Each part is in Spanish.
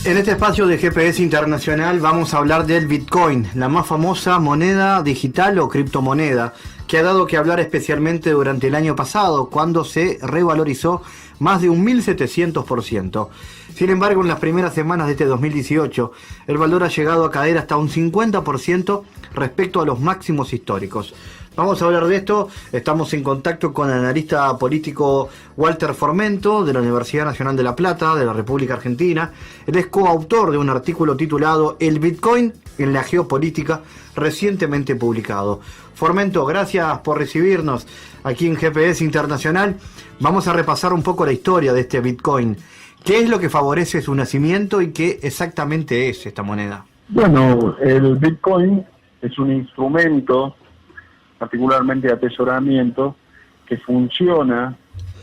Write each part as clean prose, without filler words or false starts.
En este espacio de GPS Internacional vamos a hablar del Bitcoin, la más famosa moneda digital o criptomoneda, que ha dado que hablar especialmente durante el año pasado, cuando se revalorizó más de un 1700%. Sin embargo, en las primeras semanas de este 2018, el valor ha llegado a caer hasta un 50% respecto a los máximos históricos. Vamos a hablar de esto. Estamos en contacto con el analista político Walter Formento, de la Universidad Nacional de La Plata, de la República Argentina. Él es coautor de un artículo titulado El Bitcoin en la geopolítica, recientemente publicado. Formento, gracias por recibirnos aquí en GPS Internacional. Vamos a repasar un poco la historia de este Bitcoin. ¿Qué es lo que favorece su nacimiento y qué exactamente es esta moneda? Bueno, el Bitcoin es un instrumento particularmente de atesoramiento, que funciona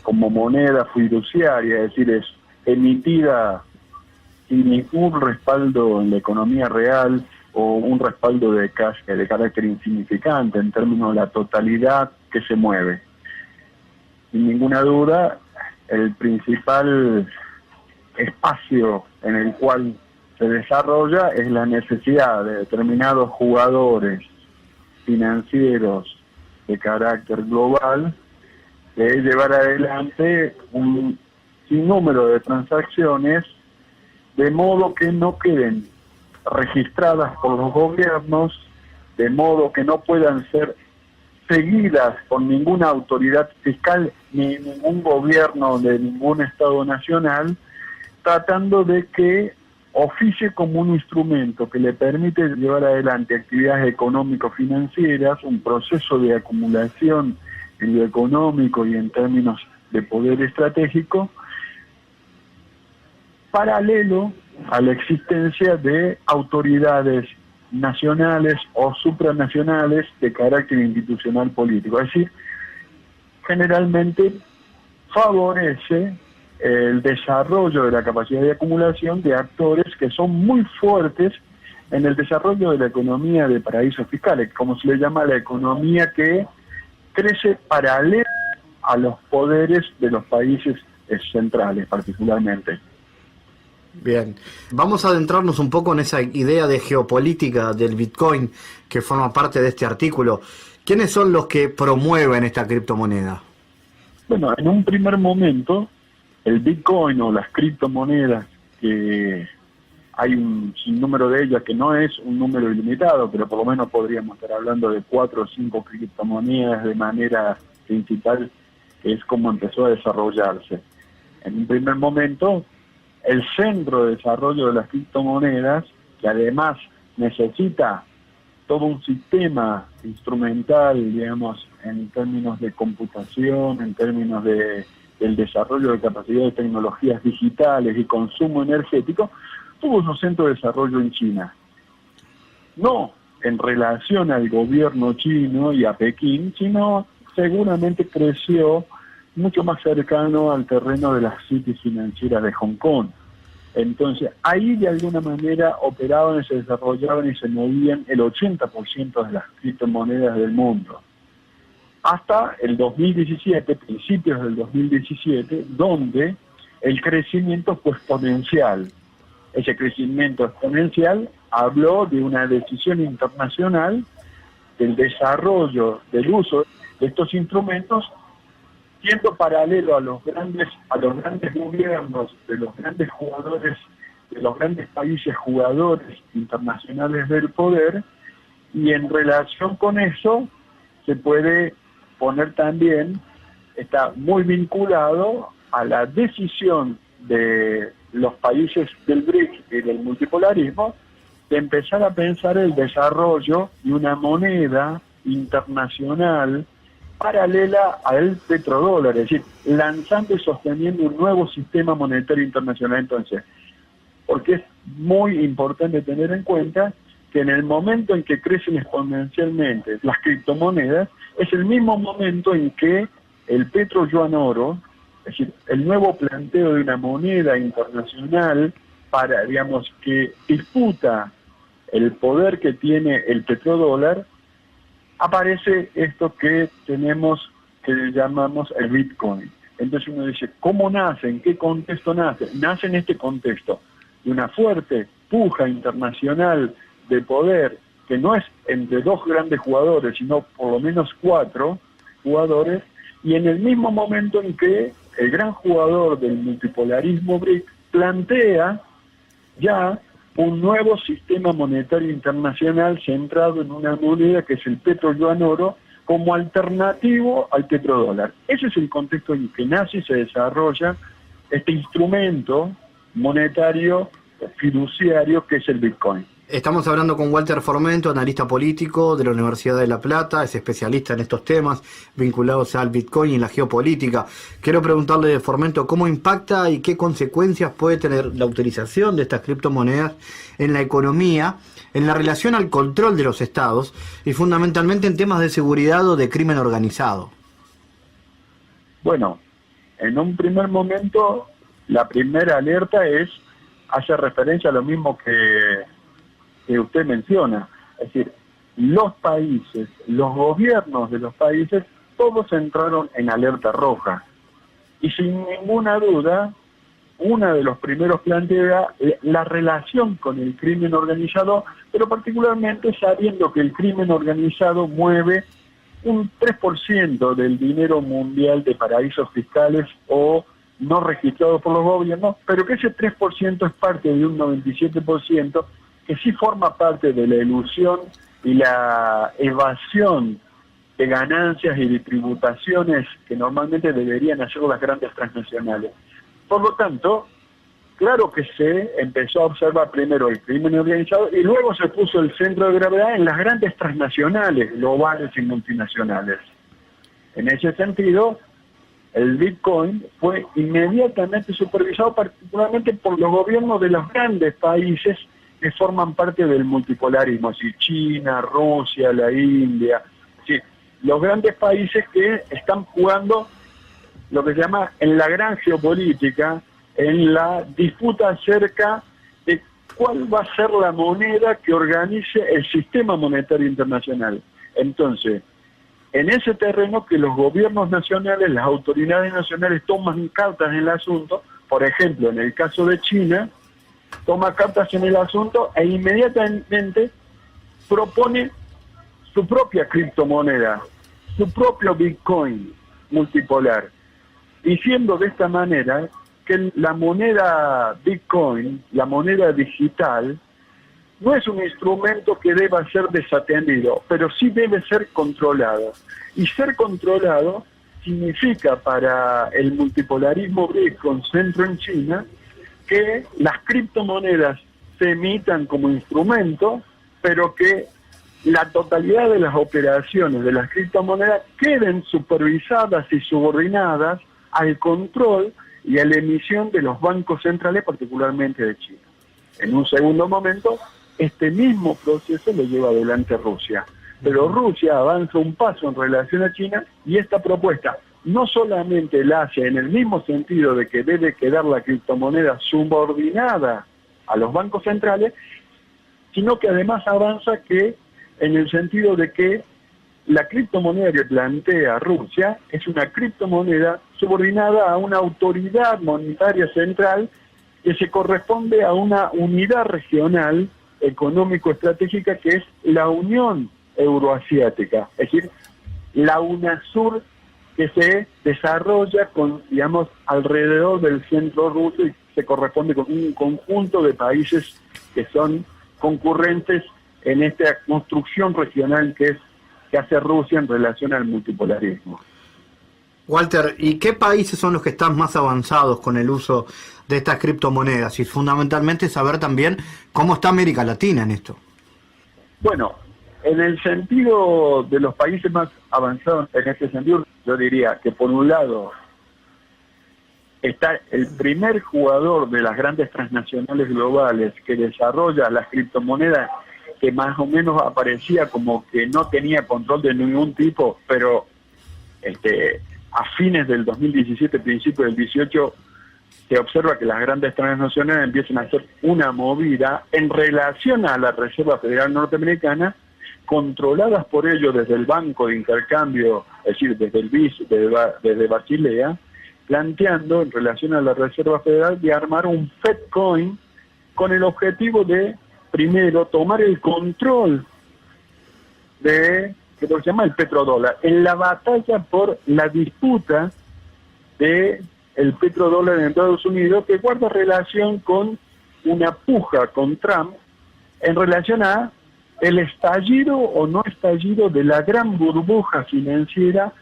como moneda fiduciaria, es decir, es emitida sin ningún respaldo en la economía real o un respaldo de carácter insignificante en términos de la totalidad que se mueve. Sin ninguna duda, el principal espacio en el cual se desarrolla es la necesidad de determinados jugadores financieros de carácter global de llevar adelante un sinnúmero de transacciones de modo que no queden registradas por los gobiernos, de modo que no puedan ser seguidas por ninguna autoridad fiscal ni ningún gobierno de ningún Estado nacional, tratando de que oficie como un instrumento que le permite llevar adelante actividades económico-financieras, un proceso de acumulación en lo económico y en términos de poder estratégico, paralelo a la existencia de autoridades nacionales o supranacionales de carácter institucional político. Es decir, generalmente favorece el desarrollo de la capacidad de acumulación de actores que son muy fuertes en el desarrollo de la economía de paraísos fiscales, como se le llama la economía que crece paralela a los poderes de los países centrales particularmente. Bien, vamos a adentrarnos un poco en esa idea de geopolítica del Bitcoin que forma parte de este artículo. ¿Quiénes son los que promueven esta criptomoneda? Bueno, en un primer momento, el Bitcoin o las criptomonedas, que hay un sinnúmero de ellas, que no es un número ilimitado, pero por lo menos podríamos estar hablando de 4 o 5 criptomonedas de manera principal, que es como empezó a desarrollarse. En un primer momento, el centro de desarrollo de las criptomonedas, que además necesita todo un sistema instrumental, digamos, en términos de computación, en términos del desarrollo de capacidad de tecnologías digitales y consumo energético, tuvo su centro de desarrollo en China. No en relación al gobierno chino y a Pekín, sino seguramente creció mucho más cercano al terreno de las cities financieras de Hong Kong. Entonces, ahí de alguna manera operaban y se desarrollaban y se movían el 80% de las criptomonedas del mundo. Hasta el 2017, principios del 2017, donde el crecimiento fue exponencial. Ese crecimiento exponencial habló de una decisión internacional del desarrollo, del uso de estos instrumentos, siendo paralelo a los grandes gobiernos, de los grandes jugadores, de los grandes países jugadores internacionales del poder, y en relación con eso se puede poner también, está muy vinculado a la decisión de los países del BRICS y del multipolarismo de empezar a pensar el desarrollo de una moneda internacional paralela al petrodólar, es decir, lanzando y sosteniendo un nuevo sistema monetario internacional. Entonces, porque es muy importante tener en cuenta que en el momento en que crecen exponencialmente las criptomonedas, es el mismo momento en que el petro-yuan oro, es decir, el nuevo planteo de una moneda internacional para, digamos, que disputa el poder que tiene el petrodólar, aparece esto que tenemos, que llamamos el Bitcoin. Entonces uno dice, ¿cómo nace? ¿En qué contexto nace? Nace en este contexto de una fuerte puja internacional de poder, que no es entre dos grandes jugadores, sino por lo menos 4 jugadores, y en el mismo momento en que el gran jugador del multipolarismo BRIC plantea ya un nuevo sistema monetario internacional centrado en una moneda que es el petro-yuan oro, como alternativo al petrodólar. Ese es el contexto en que nace y se desarrolla este instrumento monetario fiduciario que es el Bitcoin. Estamos hablando con Walter Formento, analista político de la Universidad de La Plata, es especialista en estos temas vinculados al Bitcoin y la geopolítica. Quiero preguntarle, Formento, ¿cómo impacta y qué consecuencias puede tener la utilización de estas criptomonedas en la economía, en la relación al control de los estados y fundamentalmente en temas de seguridad o de crimen organizado? Bueno, en un primer momento, la primera alerta hace referencia a lo mismo que usted menciona, es decir, los países, los gobiernos de los países, todos entraron en alerta roja. Y sin ninguna duda, uno de los primeros plantea la relación con el crimen organizado, pero particularmente sabiendo que el crimen organizado mueve un 3% del dinero mundial de paraísos fiscales o no registrados por los gobiernos, pero que ese 3% es parte de un 97%, que sí forma parte de la ilusión y la evasión de ganancias y de tributaciones que normalmente deberían hacer las grandes transnacionales. Por lo tanto, claro que se empezó a observar primero el crimen organizado y luego se puso el centro de gravedad en las grandes transnacionales, globales y multinacionales. En ese sentido, el Bitcoin fue inmediatamente supervisado particularmente por los gobiernos de los grandes países que forman parte del multipolarismo, así China, Rusia, la India, así, los grandes países que están jugando lo que se llama en la gran geopolítica, en la disputa acerca de cuál va a ser la moneda que organice el sistema monetario internacional. Entonces, en ese terreno que los gobiernos nacionales, las autoridades nacionales toman cartas en el asunto, por ejemplo, en el caso de China, toma cartas en el asunto e inmediatamente propone su propia criptomoneda, su propio Bitcoin multipolar, diciendo de esta manera que la moneda Bitcoin, la moneda digital, no es un instrumento que deba ser desatendido, pero sí debe ser controlado. Y ser controlado significa para el multipolarismo BRIC con centro en China que las criptomonedas se emitan como instrumento, pero que la totalidad de las operaciones de las criptomonedas queden supervisadas y subordinadas al control y a la emisión de los bancos centrales, particularmente de China. En un segundo momento, este mismo proceso lo lleva adelante Rusia. Pero Rusia avanza un paso en relación a China y esta propuesta no solamente la hace en el mismo sentido de que debe quedar la criptomoneda subordinada a los bancos centrales, sino que además avanza que en el sentido de que la criptomoneda que plantea Rusia es una criptomoneda subordinada a una autoridad monetaria central que se corresponde a una unidad regional económico-estratégica que es la Unión Euroasiática, es decir, la UNASUR, que se desarrolla digamos, alrededor del centro ruso y se corresponde con un conjunto de países que son concurrentes en esta construcción regional que hace Rusia en relación al multipolarismo. Walter, ¿y qué países son los que están más avanzados con el uso de estas criptomonedas? Y fundamentalmente saber también cómo está América Latina en esto. Bueno, en el sentido de los países más avanzados, en este sentido, yo diría que por un lado está el primer jugador de las grandes transnacionales globales que desarrolla las criptomonedas, que más o menos aparecía como que no tenía control de ningún tipo, pero a fines del 2017, principios del 18, se observa que las grandes transnacionales empiezan a hacer una movida en relación a la Reserva Federal Norteamericana, controladas por ellos desde el Banco de Intercambio, es decir, desde el BIS, desde Basilea, planteando en relación a la Reserva Federal de armar un FedCoin con el objetivo de, primero, tomar el control de lo que se llama el petrodólar, en la batalla por la disputa de el petrodólar en Estados Unidos, que guarda relación con una puja con Trump en relación a el estallido o no estallido de la gran burbuja financiera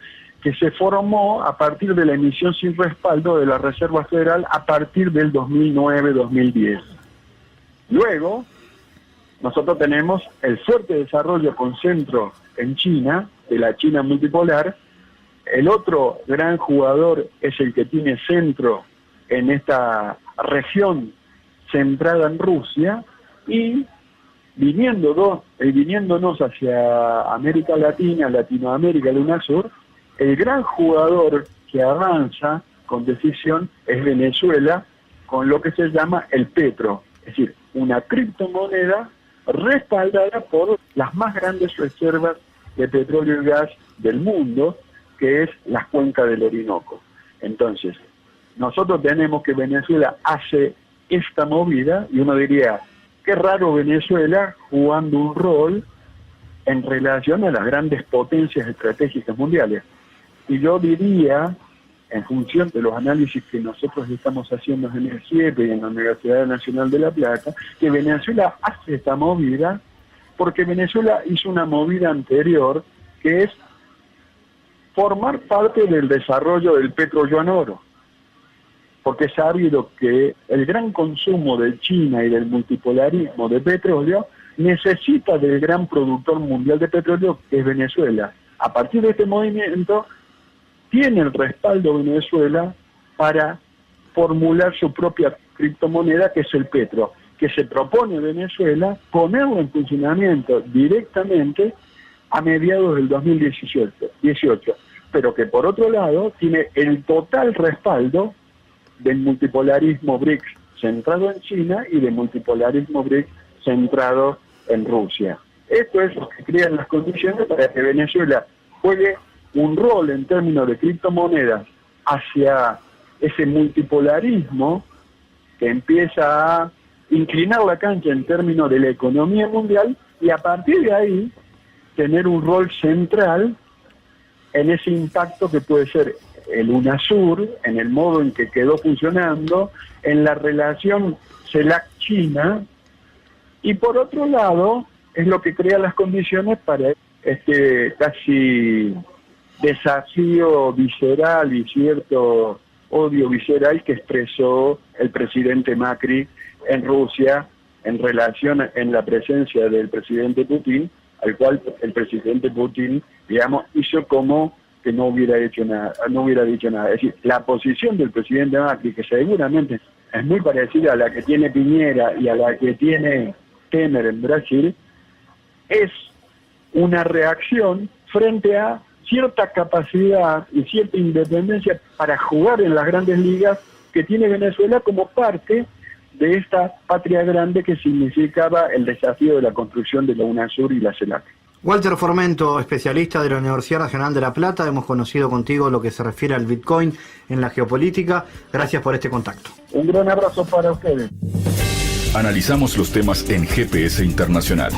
que se formó a partir de la emisión sin respaldo de la Reserva Federal a partir del 2009-2010. Luego, nosotros tenemos el fuerte desarrollo con centro en China, de la China multipolar. El otro gran jugador es el que tiene centro en esta región centrada en Rusia, y viniéndonos hacia América Latina, Latinoamérica, el UNASUR, el gran jugador que avanza con decisión es Venezuela, con lo que se llama el petro, es decir, una criptomoneda respaldada por las más grandes reservas de petróleo y gas del mundo, que es la cuenca del Orinoco. Entonces, nosotros tenemos que Venezuela hace esta movida, y uno diría, qué raro Venezuela jugando un rol en relación a las grandes potencias estratégicas mundiales. Y yo diría, en función de los análisis que nosotros estamos haciendo en el CIEP y en la Universidad Nacional de La Plata, que Venezuela hace esta movida porque Venezuela hizo una movida anterior, que es formar parte del desarrollo del petróleo oro. Porque es sabido que el gran consumo de China y del multipolarismo de petróleo necesita del gran productor mundial de petróleo, que es Venezuela. A partir de este movimiento, tiene el respaldo Venezuela para formular su propia criptomoneda, que es el petro, que se propone Venezuela ponerlo en funcionamiento directamente a mediados del 2018, pero que por otro lado tiene el total respaldo del multipolarismo BRICS centrado en China y del multipolarismo BRICS centrado en Rusia. Esto es lo que crean las condiciones para que Venezuela juegue un rol en términos de criptomonedas hacia ese multipolarismo que empieza a inclinar la cancha en términos de la economía mundial, y a partir de ahí tener un rol central en ese impacto que puede ser el UNASUR, en el modo en que quedó funcionando, en la relación CELAC-China, y por otro lado es lo que crea las condiciones para este casi desafío visceral y cierto odio visceral que expresó el presidente Macri en Rusia en relación en la presencia del presidente Putin, al cual el presidente Putin, digamos, hizo como que no hubiera dicho nada. Es decir, la posición del presidente Macri, que seguramente es muy parecida a la que tiene Piñera y a la que tiene Temer en Brasil, es una reacción frente a cierta capacidad y cierta independencia para jugar en las grandes ligas que tiene Venezuela como parte de esta patria grande que significaba el desafío de la construcción de la UNASUR y la CELAC. Walter Formento, especialista de la Universidad Nacional de La Plata, hemos conocido contigo lo que se refiere al Bitcoin en la geopolítica. Gracias por este contacto. Un gran abrazo para ustedes. Analizamos los temas en GPS Internacional.